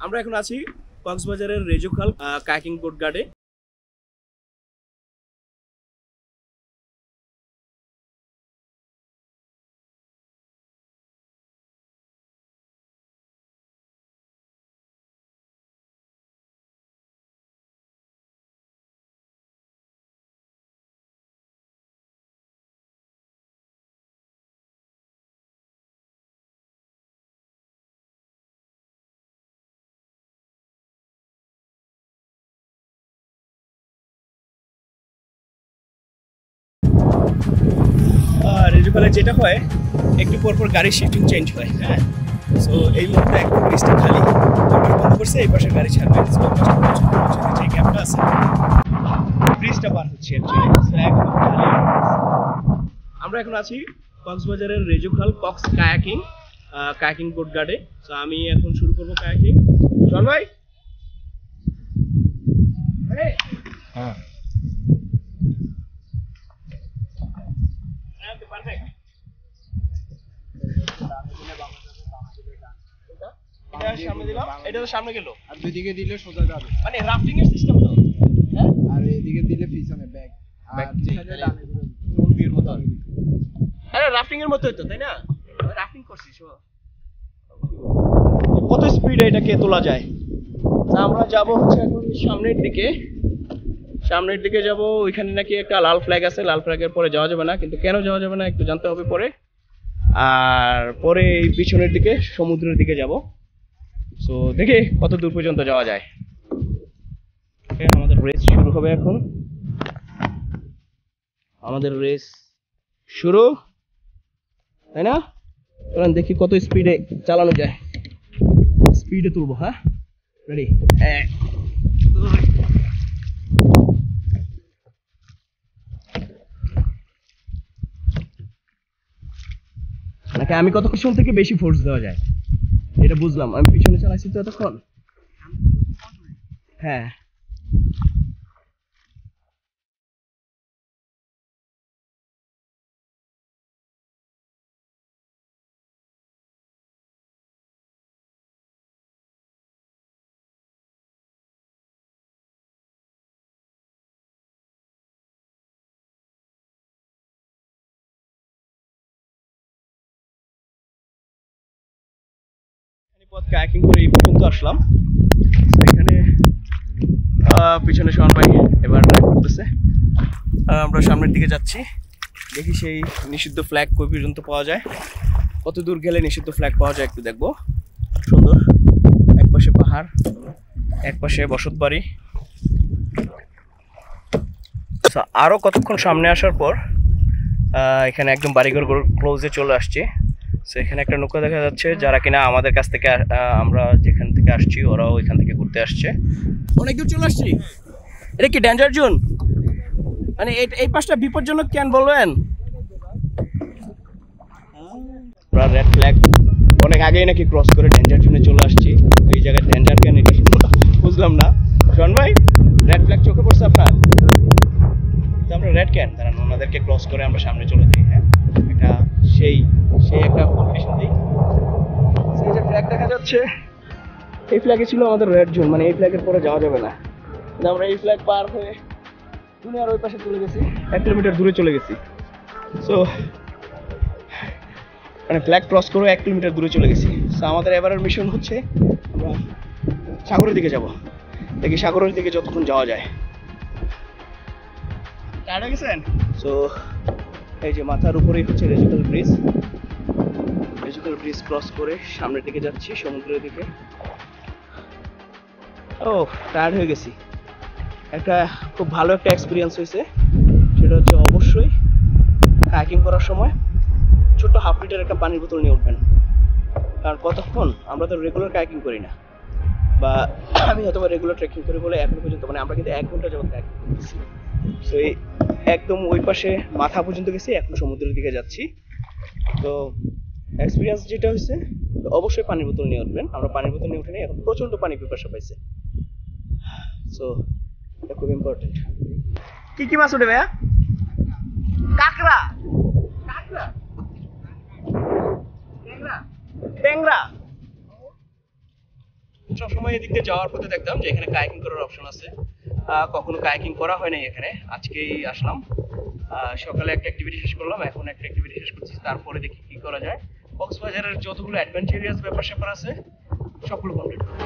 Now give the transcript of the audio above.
আমরা এখন আছি কক্সবাজারের রেজুখাল কায়াকিং বোট গার্ডে। রেজুখালে যেটা হয় একটু পরপর গাড়ি শিফটিং চেঞ্জ হয়। হ্যাঁ, সো এই মুহূর্তে একদম ব্রিজটা খালি, বন্ধ করছে। এই পাশে গাড়ি ছাড়বে, যে গ্যাপটা আছে ব্রিজটা পার হচ্ছে একদম খালি। আমরা এখন আছি কক্সবাজারের রেজুখাল কক্স কায়াকিং বোট গার্ডে। তো আমি এখন শুরু করবো কায়াকিং। চল ভাই। হ্যাঁ, সামনে দিলাম, এটা তো সামনে গেল, আর দুইদিকে দিলে সোজা যাবে, মানে রাফটিং এর সিস্টেম তো। হ্যাঁ, আর এদিকে দিলে পিছনে ব্যাগ, আর যেখানে ডানে ঘুরে বীর মতো। আরে রাফটিং এর মতোই তো, তাই না? রাফটিং করছিস ও, কত স্পিডে এটাকে তোলা যায়। আমরা যাব হচ্ছে এখন সামনের দিকে যাব। ওইখানে নাকি একটা লাল ফ্ল্যাগ আছে, লাল ফ্ল্যাগের পরে যাওয়া যাবে না, কিন্তু কেন যাওয়া যাবে না একটু জানতে হবে পরে। আর পরে এই পিছনের দিকে সমুদ্রের দিকে যাব। সো দেখি কত দূর পর্যন্ত যাওয়া যায়। আমাদের রেস শুরু হবে এখন, আমাদের রেস শুরু, তাই না? কারণ দেখি কত স্পিডে চালানো যায়, স্পিডে তুলবো। হ্যাঁ, রেডি? নাকি আমি কতক্ষণ থেকে বেশি ফোর্স দেওয়া যায় এটা বুঝলাম। আমি পিছনে চালাইছি তো এতক্ষণ। হ্যাঁ, পথ কায়াকিং করে এই পর্যন্ত আসলাম। এখানে পিছনে শোন ভাই এবার ড্রাইভ করতেছে। আমরা সামনের দিকে যাচ্ছি, দেখি সেই নিষিদ্ধ ফ্ল্যাগ কই পর্যন্ত পাওয়া যায়, কত দূর গেলে নিষিদ্ধ ফ্ল্যাগ পাওয়া যায় একটু দেখবো। সুন্দর, এক পাশে পাহাড়, এক পাশে বসত বাড়ি। আরো কতক্ষণ সামনে আসার পর এখানে একদম বাড়িঘর ক্লোজে চলে আসছে। সো এখানে একটা নৌকা দেখা যাচ্ছে, যারা কিনা আমাদের কাছ থেকে, আমরা যেখান থেকে আসছি ওরাও এখান থেকে ঘুরতে আসছে। অনেক দূর চলে আসছি। এটা কি ডেঞ্জার জোন? মানে এই পাশটা বিপজ্জনক কেন বলবেন? আমরা রেড ফ্ল্যাগ অনেক আগেই নাকি ক্রস করে ডেঞ্জার জোনে চলে আসছি। তো এই জায়গায় ডেঞ্জার কেন এটা বুঝলাম না। শোন ভাই, রেড ফ্ল্যাগ চোখে পড়ছে আপনার? তো আমরা রেড কেন, কারণ ওনাদেরকে ক্রস করে আমরা সামনে চলে যাই। হ্যাঁ, এটা সেই একটা কম্পিটিশন দিই। এই যে ফ্ল্যাগ দেখা যাচ্ছে, এই ফ্ল্যাগে ছিল আমাদের রেড জোন, মানে এই ফ্ল্যাগের পরে যাওয়া যাবে না। আমরা এই ফ্ল্যাগ পার হয়ে দুনিয়ার ওই পাশে চলে গেছি, 1 কিলোমিটার দূরে চলে গেছি। সো মানে ফ্ল্যাগ ক্রস করে 1 কিলোমিটার দূরে চলে গেছি। সো আমাদের এবারের মিশন হচ্ছে আমরা সাগরের দিকে যাব, দেখি সাগরের দিকে যতক্ষণ যাওয়া যায়। টায়ার্ড হয়ে গেছেন? সো এই যে মাথার উপরেই হচ্ছে রেজুখাল ব্রিজ ক্রস করে সামনের দিকে যাচ্ছি, সমুদ্রের দিকে। ও, টায়ার্ড হয়ে গেছি। একটা খুব ভালো একটা এক্সপিরিয়েন্স হয়েছে, সেটা হচ্ছে অবশ্যই কায়াকিং করার সময় ছোট্ট হাফ লিটার একটা পানির বোতল নিয়ে উঠবেন। কারণ কতক্ষণ, আমরা তো রেগুলার কায়াকিং করি না, বা আমি হয়তো রেগুলার ট্রেকিং করি বলে এখনো পর্যন্ত, মানে আমরা কিন্তু 1 ঘন্টা যাবত কায়াকিং করতেছি। তো এই একদম ওই পাশে মাথা পর্যন্ত গেছি, এখন সমুদ্রের দিকে যাচ্ছি। তো এক্সপিরিয়েন্স যেটা হয়েছে, অবশ্যই পানির বোতল নিয়ে উঠবেন। আমরা পানির বোতল নিয়ে উঠে নিই, এখন প্রচন্ড পানি পিপাসা পাইছে। সো এটা খুব ইম্পর্টেন্ট। কি মাছ ওঠে ভাইয়া? কাঁকড়া, ট্যাংরা। সবসময় এদিক দিয়ে যাওয়ার পথে দেখতাম যে এখানে কায়াকিং করার অপশন আছে। কখনো কায়াকিং করা হয় নাই এখানে, আজকেই আসলাম। সকালে একটা অ্যাক্টিভিটি শেষ করলাম, এখন একটা অ্যাক্টিভিটি শেষ করছি, তারপরে দেখি কি করা যায়। কক্সবাজারের যতগুলো অ্যাডভেঞ্চারিয়াস ব্যাপার স্যাপার আছে সবগুলো কমপ্লিট করবো।